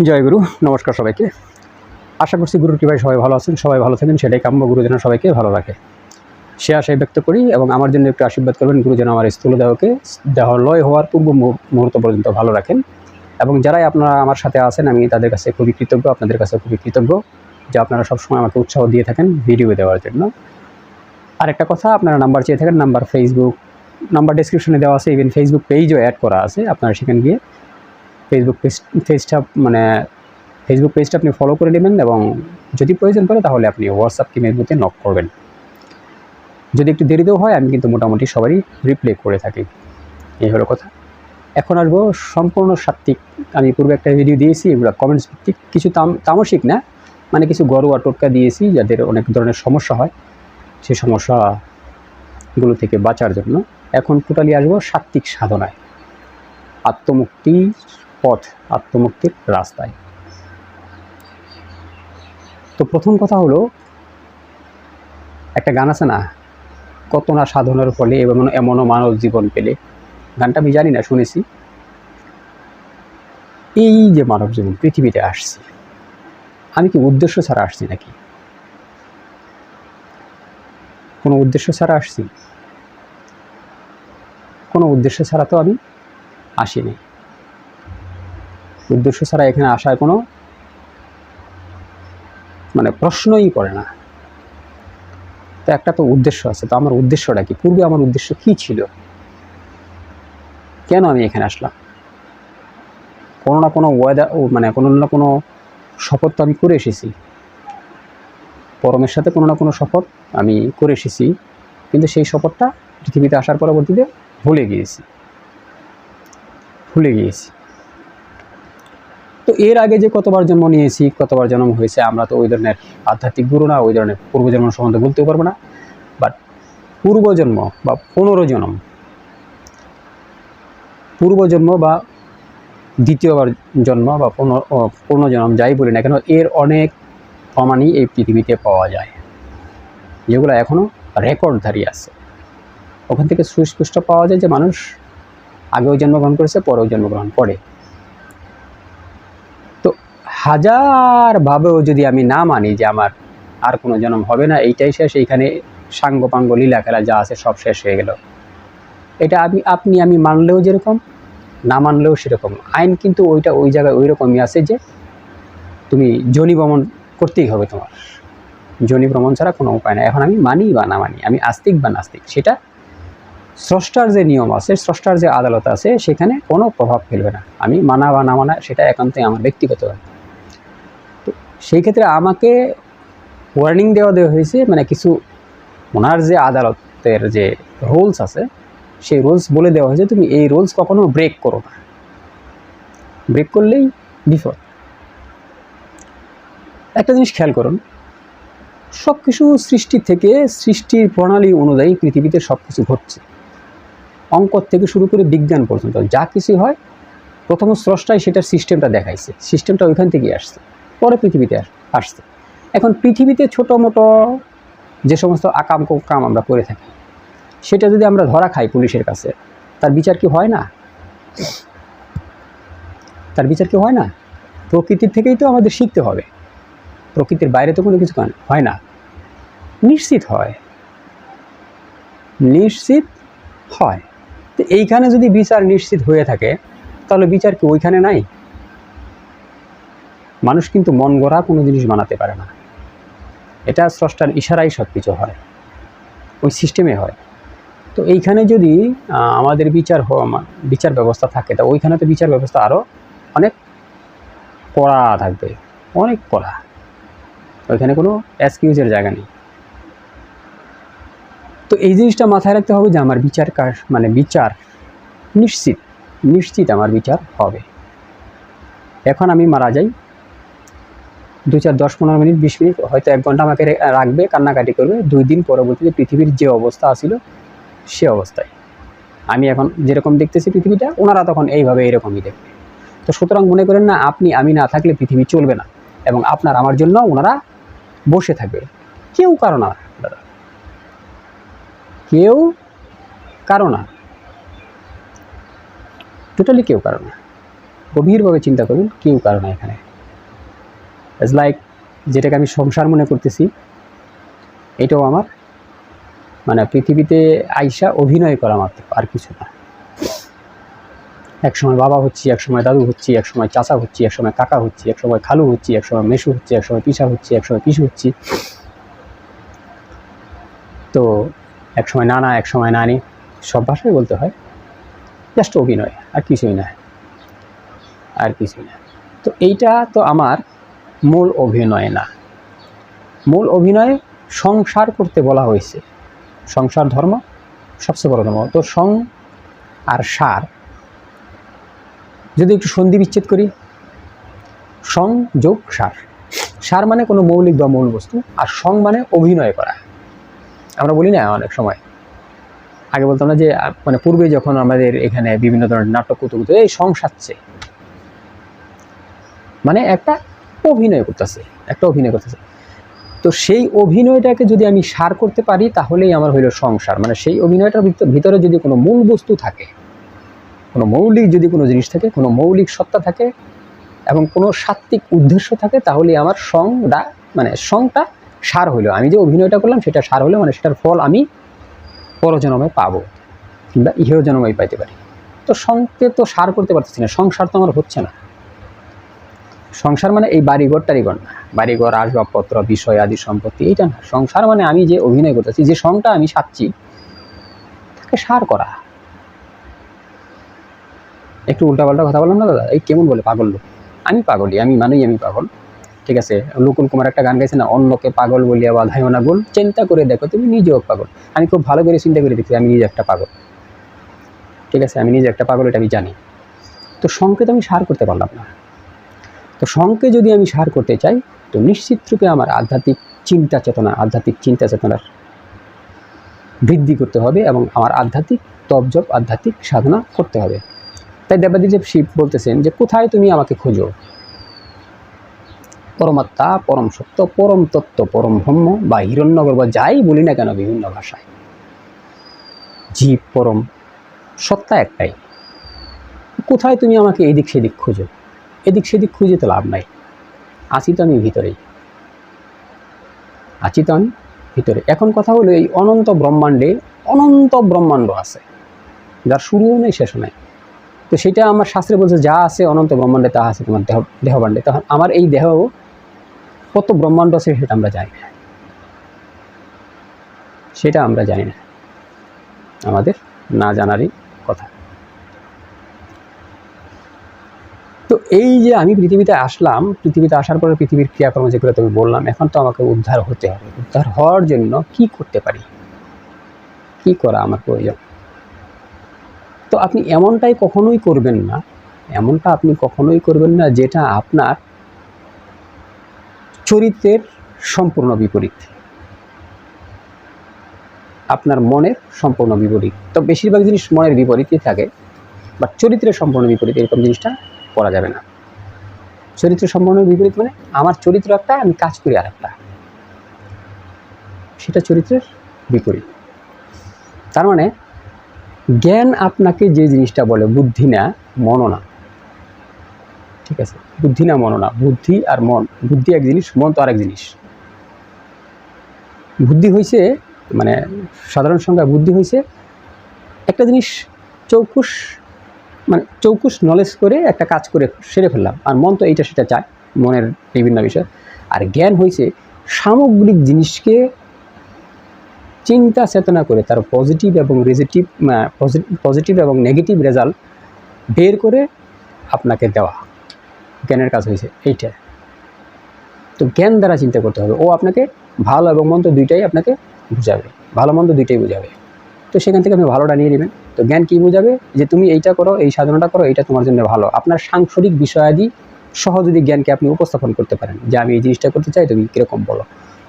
জয় গুরু। নমস্কার সবাইকে। আশা করছি গুরুর কৃপায় সবাই ভালো আছেন, সবাই ভালো থাকেন, সেটাই কাম্য। গুরু যেন সবাইকে ভালো রাখে সে আশায় ব্যক্ত করি, এবং আমার জন্য একটু আশীর্বাদ করবেন। গুরু যেন আমার স্থূল দেহ লয় হওয়ার পূর্ব মুহূর্ত পর্যন্ত ভালো রাখেন। এবং যারাই আপনারা আমার সাথে আছেন, আমি তাদের কাছে খুবই কৃতজ্ঞ, আপনাদের কাছে খুবই কৃতজ্ঞ যে আপনারা সবসময় আমাকে উৎসাহ দিয়ে থাকেন ভিডিও দেওয়ার জন্য। আরেকটা কথা, আপনারা নাম্বার চেয়ে থাকেন, ফেসবুক নাম্বার ডেসক্রিপশনে দেওয়া আছে, ইভেন ফেসবুক পেজও অ্যাড করা আছে। আপনারা সেখানে গিয়ে ফেসবুক পেজটা আপনি ফলো করে নেবেন, এবং যদি প্রয়োজন পড়ে তাহলে আপনি হোয়াটসঅ্যাপ কিংবা ইমোতে নক করবেন। যদি একটু দেরিতেও হয়, আমি কিন্তু মোটামুটি সবারই রিপ্লাই করে থাকি। এই হলো কথা। এখন আসবো সম্পূর্ণ সাত্ত্বিক। আমি পূর্বে একটা ভিডিও দিয়েছি, এগুলো কমেন্টস ভিত্তিক, কিছু তামসিক না, মানে কিছু ঘরোয়া টোটকা দিয়েছি যাদের অনেক ধরনের সমস্যা হয়, সেই সমস্যাগুলো থেকে বাঁচার জন্য। এখন টোটালি আসবো সাত্ত্বিক সাধনায়, আত্মমুক্তির পথ, আত্মমুক্তির রাস্তায়। তো প্রথম কথা হলো, একটা গান আছে না, কত না সাধনার ফলে এমনও মানব জীবন পেলে। গানটা আমি জানি না, শুনেছি। এই যে মানব জীবন, পৃথিবীতে আসছি, আমি কি উদ্দেশ্য ছাড়া আসছি নাকি? কোনো উদ্দেশ্য ছাড়া আসছি? কোনো উদ্দেশ্য ছাড়া তো আমি আসিনি। উদ্দেশ্য ছাড়া এখানে আসার কোনো প্রশ্নই পড়ে না। তো একটা তো উদ্দেশ্য আছে। তো আমার উদ্দেশ্যটা কি? পূর্বে আমার উদ্দেশ্য কি ছিল? কেন আমি এখানে আসলাম? কোনো না কোনো কোনো না কোনো শপথ তো আমি করে এসেছি। পরমের সাথে কোনো না কোনো শপথ আমি করে এসেছি, কিন্তু সেই শপথটা পৃথিবীতে আসার পরবর্তীতে ভুলে গিয়েছি। তো এর আগে যে কতবার জন্ম নিয়েছি, কতবার জন্ম হয়েছে, আমরা তো ওই ধরনের আধ্যাত্মিক গুরু না, ওই ধরনের পূর্বজন্ম সম্বন্ধে বলতেও পারবো না। বাট পূর্বজন্ম বা পূর্বজন্ম বা দ্বিতীয়বার জন্ম বা পুনর্জন্ম, যাই বলি না কেন, এর অনেক প্রমাণই এই পৃথিবীতে পাওয়া যায়, যেগুলো এখনও রেকর্ডধারী আছে। ওখান থেকে সুস্পষ্ট পাওয়া যায় যে মানুষ আগেও জন্মগ্রহণ করেছে, পরেও জন্মগ্রহণ করে। তো হাজারভাবেও যদি আমি না মানি যে আমার আর কোনো জন্ম হবে না, এইটাই শেষ, এইখানে সাঙ্গপাঙ্গ লীলা খেলা যা আছে সব শেষ হয়ে গেল, এটা আমি মানলেও যেরকম, না মানলেও সেরকম। আইন কিন্তু ওই জায়গায় ওই রকমই আছে যে তুমি যোনি ভ্রমণ করতেই হবে, তোমার যোনি ভ্রমণ ছাড়া কোনো উপায় নেই। এখন আমি মানি বা না মানি, আমি আস্তিক বা নাস্তিক, সেটা স্রষ্টার যে নিয়ম আছে, স্রষ্টার যে আদালত আছে, সেখানে কোনো প্রভাব ফেলবে না। আমি মানা বা না মানা সেটা একান্তই আমার ব্যক্তিগত। তো সেই ক্ষেত্রে আমাকে ওয়ার্নিং দেওয়া হয়েছে, কিছু ওনার যে আদালতের যে রুলস আছে, সেই রুলস বলে দেওয়া হয়েছে, তুমি এই রুলস কখনো ব্রেক করো না, ব্রেক করলেই বিপদ। একটা জিনিস খেয়াল করুন, সব কিছু সৃষ্টির প্রণালী অনুযায়ী পৃথিবীতে সব কিছু ঘটছে। অঙ্ক থেকে শুরু করে বিজ্ঞান পর্যন্ত যা কিছু হয়, প্রথম স্রষ্টাই সেটার সিস্টেমটা দেখাইছে, সিস্টেমটা ওইখান থেকেই আসছে, পরে পৃথিবীতে আসছে। এখন পৃথিবীতে ছোটো মোটো যে সমস্ত আকাম কুকাম আমরা করে থাকি, সেটা যদি আমরা ধরা খাই পুলিশের কাছে, তার বিচার কি হয় না? প্রকৃতির থেকেই তো আমাদের শিখতে হবে, প্রকৃতির বাইরে তো কোনো কিছু হয় না। নিশ্চিত হয়। তো এইখানে যদি বিচার নিশ্চিত হয়ে থাকে, তাহলে বিচার কি ওইখানে নাই? মানুষ কিন্তু মন গড়া কোনো জিনিস বানাতে পারে না, এটা স্রষ্টার ইশারাই সব কিছু হয়, ওই সিস্টেমে হয়। তো এইখানে যদি আমাদের বিচার ব্যবস্থা থাকে, তা ওইখানে তো বিচার ব্যবস্থা আরও অনেক কড়া থাকবে, অনেক কড়া। ওইখানে কোনো এক্সকিউজের জায়গা নেই। তো এই জিনিসটা মাথায় রাখতে হবে যে আমার বিচার নিশ্চিত আমার বিচার হবে। এখন আমি মারা যাই, 2-4 10-15 মিনিট 20 মিনিট হয়তো 1 ঘন্টা আমাকে রাখবে, কান্নাকাটি করবে, 2 দিন পরবর্তীতে পৃথিবীর যে অবস্থা ছিল সে অবস্থায় আমি এখন যেরকম দেখতেছি পৃথিবীটা, ওনারা তখন এরকমই দেখবে। তো সুতরাং মনে করেন না, আমি না থাকলে পৃথিবী চলবে না, এবং আমার জন্য ওনারা বসে থাকবে। কেউ কারো না দাদা, কেউ কারো না, টোটালি কেউ কারো না। গভীরভাবে চিন্তা করুন, কেউ কারো না এখানে। ইটস লাইক যেটাকে আমি সংসার মনে করতেছি, এটাও আমার মানে পৃথিবীতে আইসা অভিনয় করা মাত্র, আর কিছু না। এক সময় বাবা হচ্ছি, এক সময় দাদু হচ্ছি, এক সময় চাচা হচ্ছি, এক সময় কাকা হচ্ছি, এক সময় খালু হচ্ছি, এক সময় মেসু হচ্ছি, এক সময় পিসা হচ্ছি, এক সময় পিসু হচ্ছি, তো এক সময় নানা, এক সময় নানি, সব ভাষায় বলতে হয়। জাস্ট অভিনয়, আর কিছুই না, আর কিছুই না। তো এইটা তো আমার মূল অভিনয় না। মূল অভিনয়ে সংসার করতে বলা হয়েছে। সংসার ধর্ম সবচেয়ে বড় ধর্ম। তো সং আর সার যদি একটু সন্ধি বিচ্ছেদ করি, সং যোগ সার। সার মানে কোনো মৌলিক বা মূল বস্তু, আর সং মানে অভিনয় করা। আমরা বলি না অনেক সময়, আগে বলতাম না যে মানে পূর্বে যখন আমাদের এখানে বিভিন্ন ধরনের নাটক কুতুকুতো এই সং সাজছে, মানে একটা অভিনয় করতেছে, একটা অভিনয় করতেছে। তো সেই অভিনয়টাকে যদি আমি সার করতে পারি তাহলেই আমার হইল সংসার। মানে সেই অভিনয়টার ভিতরে যদি কোনো মূল বস্তু থাকে, কোনো মৌলিক যদি কোনো জিনিস থাকে, কোনো মৌলিক সত্তা থাকে এবং কোনো সাত্ত্বিক উদ্দেশ্য থাকে, তাহলে আমার সংটা মানে সংটা সার হইল। আমি যে অভিনয়টা করলাম সেটা সার হলো, মানে সেটার ফল আমি পরজন্মে পাবো কিংবা ইহেও জন্মে পাইতে পারি। তো সংকে তো সার করতে পারতেছি না, সংসার তো আমার হচ্ছে না। সংসার মানে এই বাড়িঘর টাড়িঘর না, বাড়িঘর আসবাবপত্র বিষয় আদি সম্পত্তি, এইটা না। সংসার মানে আমি যে অভিনয় করতেছি, যে সংটা আমি সাচ্ছি তাকে সার করা। একটু উল্টাপাল্টা কথা বললাম না দাদা? এই কেমন বলে পাগল লোক? আমি পাগলই, আমি মানেই আমি পাগল, ঠিক আছে? লুকুল কুমার একটা গান গাইছে না, অন্যকে পাগল বলিয়া বাধাইও না গোল, চিন্তা করে দেখো তুমি নিজেও পাগল। আমি খুব ভালো করে চিন্তা করে দেখি আমি নিজে একটা পাগল, ঠিক আছে? আমি নিজে একটা পাগল, এটা আমি জানি। তো সংকে তো আমি সার করতে পারলাম না। তো সংকে যদি আমি সার করতে চাই, তো নিশ্চিত রূপে আমার আধ্যাত্মিক চিন্তা চেতনার বৃদ্ধি করতে হবে এবং আমার আধ্যাত্মিক তপজপ, আধ্যাত্মিক সাধনা করতে হবে। তাই দেবাদিদেব শিব বলতেছেন যে কোথায় তুমি আমাকে খোঁজো? পরমাত্মা, পরম সত্য, পরম তত্ত্ব, পরম ব্রহ্ম বা হিরণ্যগর্ভ, যাই বলি না কেন বিভিন্ন ভাষায়, জীব পরম সত্তা একটাই। কোথায় তুমি আমাকে এদিক সেদিক খোঁজো? এদিক সেদিক খুঁজে তো লাভ নাই। আছি তো আমি ভিতরেই, আছি তো আমি ভিতরে। এখন কথা হলো এই অনন্ত ব্রহ্মাণ্ডে অনন্ত ব্রহ্মাণ্ড আছে, যার শুরুও নেই শেষও নেই। তো সেটা আমার শাস্ত্রে বলছে যা আছে অনন্ত ব্রহ্মাণ্ডে তা আছে তোমার দেহভাণ্ডে। তখন আমার এই দেহ কত ব্রহ্মাণ্ড আছে সেটা আমরা জানি না, সেটা আমরা জানি না, আমাদের না জানারই কথা। তো এই যে আমি পৃথিবীতে আসলাম, পৃথিবীতে আসার পরে পৃথিবীর ক্রিয়াকর্ম যেগুলো তুমি বললাম, এখন তো আমাকে উদ্ধার হতে হবে। উদ্ধার হওয়ার জন্য কি করতে পারি, কি করা আমার প্রয়োজন? তো আপনি এমনটাই কখনোই করবেন না, এমনটা আপনি কখনোই করবেন না যেটা আপনার চরিত্রের সম্পূর্ণ বিপরীত, আপনার মনের সম্পূর্ণ বিপরীত। তো বেশিরভাগ জিনিস মনের বিপরীতই থাকে, বাট চরিত্রের সম্পূর্ণ বিপরীত এরকম জিনিসটা করা যাবে না। চরিত্র সম্পূর্ণ বিপরীত মানে আমার চরিত্র একটা, আমি কাজ করি আর একটা, সেটা চরিত্রের বিপরীত। তার মানে জ্ঞান আপনাকে যে জিনিসটা বলে, বুদ্ধি না মনও না, ঠিক আছে? বুদ্ধি না মনও না, বুদ্ধি আর মন, বুদ্ধি এক জিনিস, মন তো আরেক জিনিস। বুদ্ধি হয়েছে মানে সাধারণ সংজ্ঞা, বুদ্ধি হয়েছে একটা জিনিস চৌকুশ, মানে চৌকুশ নলেজ করে একটা কাজ করে সেরে ফেললাম, আর মন তো এইটা সেটা চায়, মনের বিভিন্ন বিষয়। আর জ্ঞান হয়েছে সামগ্রিক জিনিসকে চিন্তা চেতনা করে তার পজিটিভ এবং নেগেটিভ রেজাল্ট বের করে আপনাকে দেওয়া, জ্ঞানের কাজ হয়েছে এইটা। তো জ্ঞান দ্বারা চিন্তা করতে হবে, ও আপনাকে ভালো এবং মন্দ দুইটাই আপনাকে বুঝাবে, ভালো মন্দ দুইটাই বুঝাবে। তো সেখান থেকে আপনি ভালোটা নিয়ে নেবেন। তো জ্ঞান কী বোঝাবে? যে তুমি এইটা করো, এই সাধনাটা করো, এইটা তোমার জন্য ভালো। আপনার সাংসারিক বিষয়াদি সহ যদি জ্ঞানকে আপনি উপস্থাপন করতে পারেন যে আমি এই জিনিসটা করতে চাই, তুমি কীরকম বলো,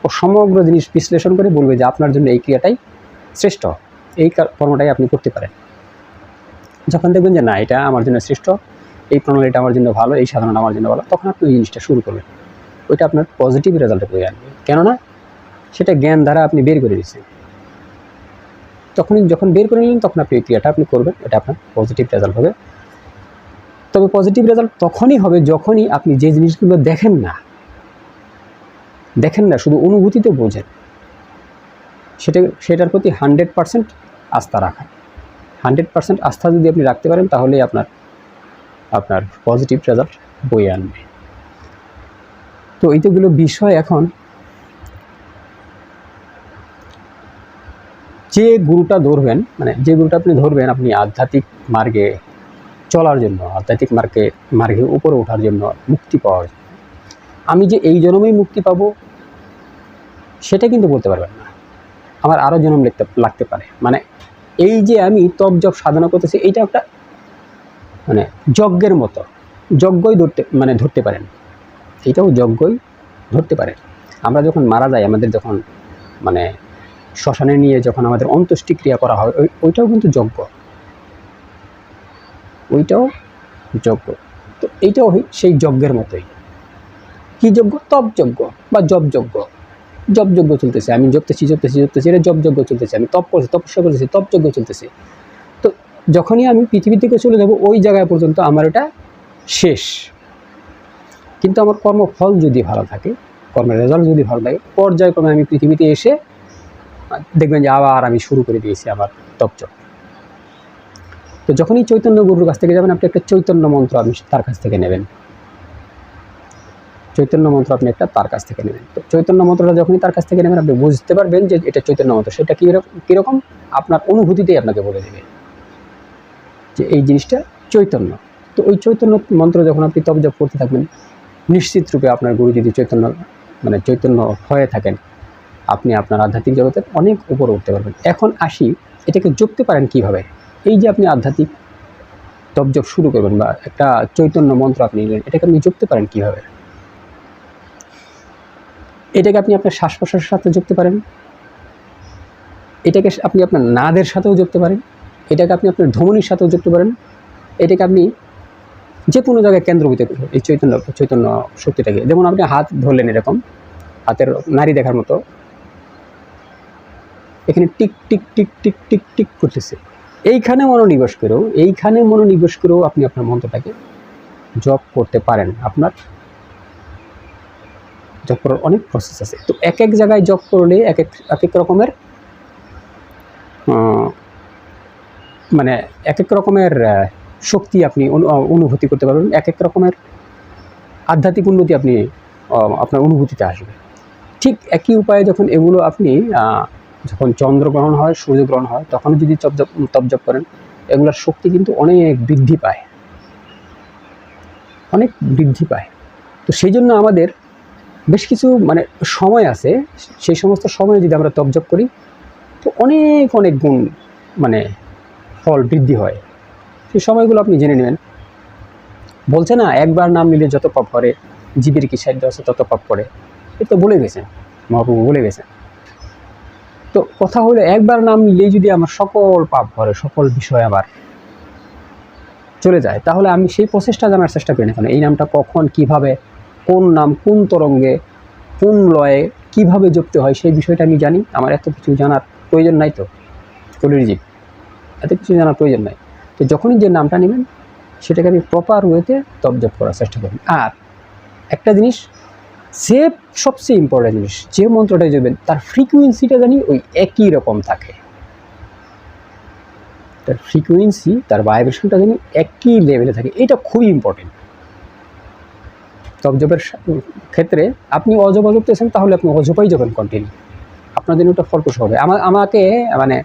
ও সমগ্র জিনিস বিশ্লেষণ করে বলবে যে আপনার জন্য এই ক্রিয়াটাই শ্রেষ্ঠ, এই কর্মটাই আপনি করতে পারেন। যখন দেখবেন যে না এটা আমার জন্য শ্রেষ্ঠ, এই প্রণালীটা আমার জন্য ভালো, এই সাধনাটা আমার জন্য ভালো, তখন আপনি ওই জিনিসটা শুরু করবেন। ওইটা আপনার পজিটিভ রেজাল্টে বয়ে আনবে, কেননা সেটা জ্ঞান দ্বারা আপনি বের করে দিচ্ছেন। তখনই যখন বের করে নিলেন তখন আপনি এই ক্রিয়াটা আপনি করবেন, এটা আপনার পজিটিভ রেজাল্ট হবে। তবে পজিটিভ রেজাল্ট তখনই হবে যখনই আপনি যে জিনিসগুলো দেখেন না, দেখেন না, শুধু অনুভূতিতে বোঝেন, সেটার প্রতি 100% আস্থা রাখা। 100% আস্থা যদি আপনি রাখতে পারেন তাহলেই আপনার পজিটিভ রেজাল্ট বয়ে আনবে। তো এইগুলো বিষয়। এখন যে গুরুটা ধরবেন, মানে যে গুরুটা আপনি ধরবেন আপনি আধ্যাত্মিক মার্গে চলার জন্য, আধ্যাত্মিক মার্গে উপরে ওঠার জন্য, মুক্তি পাওয়ার জন্য, আমি যে এই জন্মেই মুক্তি পাবো সেটা কিন্তু বলতে পারবেন না, আমার আরও জন্ম লাগতে পারে। মানে এই যে আমি তপ জপ সাধনা করতেছি এইটা একটা মানে যজ্ঞের মতো, যজ্ঞই ধরতে পারেন, এইটাও যজ্ঞই ধরতে পারেন। আমরা যখন মারা যাই, আমাদের যখন মানে শ্মশানে নিয়ে যখন আমাদের অন্ত্যেষ্টিক্রিয়া করা হয়, ওইটাও কিন্তু যজ্ঞ, ওইটাও যজ্ঞ। তো এইটাও সেই যজ্ঞের মতোই। কি যজ্ঞ? তপ যজ্ঞ বা জপ যজ্ঞ। জপ যজ্ঞ চলতেছে, আমি জপতেছি, এটা জপ যজ্ঞ চলতেছে। আমি তপ করছি, তপস্যা করতেছি, তপ যজ্ঞ চলতেছে। তো যখনই আমি পৃথিবী থেকে চলে যাব ওই জায়গায় পর্যন্ত আমার এটা শেষ। কিন্তু আমার কর্মফল যদি ভালো থাকে, কর্মের রেজাল্ট যদি ভালো থাকে, পর্যায়ক্রমে আমি পৃথিবীতে এসে দেখবেন যে আবার আমি শুরু করে দিয়েছি আমার তপজপ। তো যখনই চৈতন্য গুরুর কাছ থেকে যাবেন, আপনি একটা চৈতন্য মন্ত্র আপনি তার কাছ থেকে নেবেন, চৈতন্য মন্ত্র আপনি একটা তার কাছ থেকে নেবেন। তো চৈতন্য মন্ত্রটা যখনই তার কাছ থেকে নেবেন আপনি বুঝতে পারবেন যে এটা চৈতন্য মন্ত্র। সেটা কীরকম আপনার অনুভূতিতেই আপনাকে বলে দেবে যে এই জিনিসটা চৈতন্য। তো ওই চৈতন্য মন্ত্র যখন আপনি তপজপ করতে থাকবেন, নিশ্চিত রূপে আপনার গুরু যদি চৈতন্য হয়ে থাকেন, আপনি আপনার আধ্যাত্মিক জগতের অনেক উপরে উঠতে পারবেন। এখন আসি, এটাকে জপতে পারেন কিভাবে। এই যে আপনি আধ্যাত্মিক তপজপ শুরু করবেন বা একটা চৈতন্য মন্ত্র আপনি নিলেন, এটাকে আপনি জপতে পারেন কিভাবে। এটাকে আপনি আপনার শ্বাস প্রশ্বাসের সাথে জপতে পারেন, এটাকে আপনি আপনার নাদের সাথেও জপতে পারেন, এটাকে আপনি আপনার ধমনির সাথেও জপতে পারেন, এটাকে আপনি যে কোনো জায়গায় কেন্দ্রভূত করবেন এই চৈতন্য শক্তিটাকে। যেমন আপনি হাত ধরলেন, এরকম হাতের নাড়ি দেখার মতো, এখানে tick tick tick tick tick tick করতেছে। এইখানে মনোনিবেশ করেও আপনি আপনার মন্ত্রটাকে জপ করতে পারেন। আপনার জপ করার অনেক প্রসেস আছে। তো এক এক জায়গায় জপ করলে এক এক রকমের মানে এক এক রকমের শক্তি আপনি অনুভূতি করতে পারবেন, এক এক রকমের আধ্যাত্মিক উন্নতি আপনার অনুভূতিতে আসবে। ঠিক একই উপায়ে যখন এগুলো আপনি যখন চন্দ্রগ্রহণ হয়, সূর্যগ্রহণ হয়, তখন যদি তপজপ করেন, এগুলোর শক্তি কিন্তু অনেক বৃদ্ধি পায়। তো সেই জন্য আমাদের বেশ কিছু মানে সময় আছে, সেই সমস্ত সময়ে যদি আমরা তপজপ করি তো অনেক গুণ মানে ফল বৃদ্ধি হয়। সেই সময়গুলো আপনি জেনে নেবেন। বলছে না, একবার নাম নিলে যত পাপ করে, জীবের কি সাধ্য আছে তত পাপ করে। এ তো বলে গেছেন, মহাপ্রভু বলে গেছেন। তো কথা হলো, একবার নাম নিলেই যদি আমার সকল পাপ করে, সকল বিষয় আবার চলে যায়, তাহলে আমি সেই প্রসেসটা জানার চেষ্টা করি না কেন। এই নামটা কখন, কিভাবে, কোন নাম, কোন তরঙ্গে, কোন লয়ে কিভাবে জপতে হয়, সেই বিষয়টা আমি জানি। আমার এত কিছু জানার প্রয়োজন নাই, তো কলির জীব, এত কিছু জানার প্রয়োজন নাই। তো যখনই যে নামটা নেবেন সেটাকে আমি প্রপার ওয়েতে তপজপ করার চেষ্টা করি। আর একটা জিনিস, সবচেয়ে ইম্পর্টেন্ট জিনিস, যে মন্ত্রটা যাবেন তার ফ্রিকুয়েন্সিটা জানি ওই একই রকম থাকে, তার ফ্রিকুয়েন্সি, তার ভাইব্রেশনটা জানি একই লেভেলে থাকে। এটা খুবই ইম্পর্টেন্ট তপজপের ক্ষেত্রে। আপনি অজপ জপতেছেন, তাহলে আপনি অজপাই যাবেন কন্টিনিউ, আপনার জন্য ওটা ফলপ্রসূ হবে। আমাকে মানে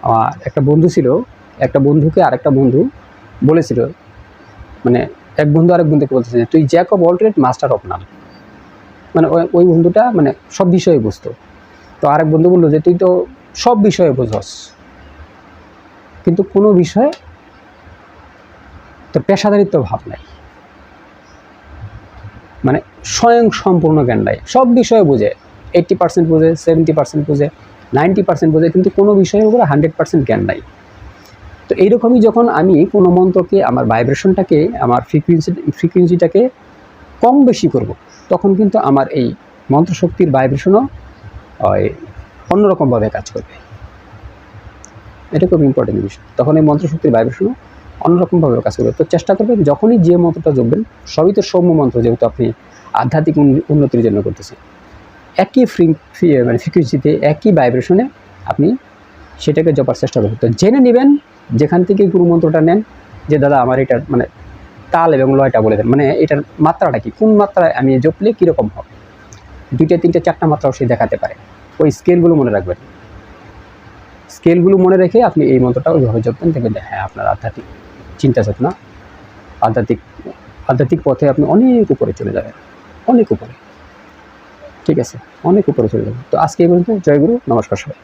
আমার একটা বন্ধু ছিল, একটা বন্ধুকে আরেকটা বন্ধু বলেছিল, মানে এক বন্ধু আরেক বন্ধুকে বলতেছে যে তুই Jack of all trade master of নাম। মানে ওই বন্ধুটা মানে সব বিষয়ে বুঝতো। তো আরেক বন্ধু বললো যে তুই তো সব বিষয়ে বুঝস, কিন্তু কোনো বিষয়ে তোর পেশাদারিত্ব ভাব নাই, মানে স্বয়ং সম্পূর্ণ জ্ঞান নাই। সব বিষয়ে বুঝে, 80% বুঝে, 70% বুঝে, 90% বুঝে, কিন্তু কোনো বিষয়ের উপরে 100% জ্ঞান নাই। তো এইরকমই যখন আমি কোনো মন্ত্রকে, আমার ভাইব্রেশনটাকে, আমার ফ্রিকুয়েন্সিটাকে কম বেশি করব, তখন কিন্তু আমার এই মন্ত্রশক্তির ভাইব্রেশনও অন্যরকমভাবে কাজ করবে। এটা খুব ইম্পর্টেন্ট জিনিস। তখন এই মন্ত্রশক্তির ভাইব্রেশনও অন্যরকমভাবে কাজ করবে। তো চেষ্টা করবেন যখনই যে মন্ত্রটা জপবেন, সবই তো সৌম্য মন্ত্র, যেহেতু আপনি আধ্যাত্মিক উন্নতির জন্য করতেছেন, একই মানে ফ্রিকুয়েন্সিতে, একই ভাইব্রেশনে আপনি সেটাকে জপার চেষ্টা করবেন। তো জেনে নেবেন যেখান থেকে গুরু মন্ত্রটা নেন, যে দাদা আমার এটার মানে তাল এবং লয়টা বলে দেন, মানে এটার মাত্রাটা কি, কোন মাত্রায় আমি জপলে কীরকম হবে। 2টা 3টা 4টা মাত্রাও সে দেখাতে পারে। ওই স্কেলগুলো মনে রাখবেন। স্কেলগুলো মনে রেখে আপনি এই মন্ত্রটা ওইভাবে জপবেন, দেখবেন হ্যাঁ আপনার আধ্যাত্মিক চিন্তা চেতনা, আধ্যাত্মিক পথে আপনি অনেক উপরে চলে যাবেন, অনেক উপরে। ঠিক আছে, অনেক উপরে চলে যাবেন। তো আজকে এই পর্যন্ত। জয় গুরু, নমস্কার সবাই।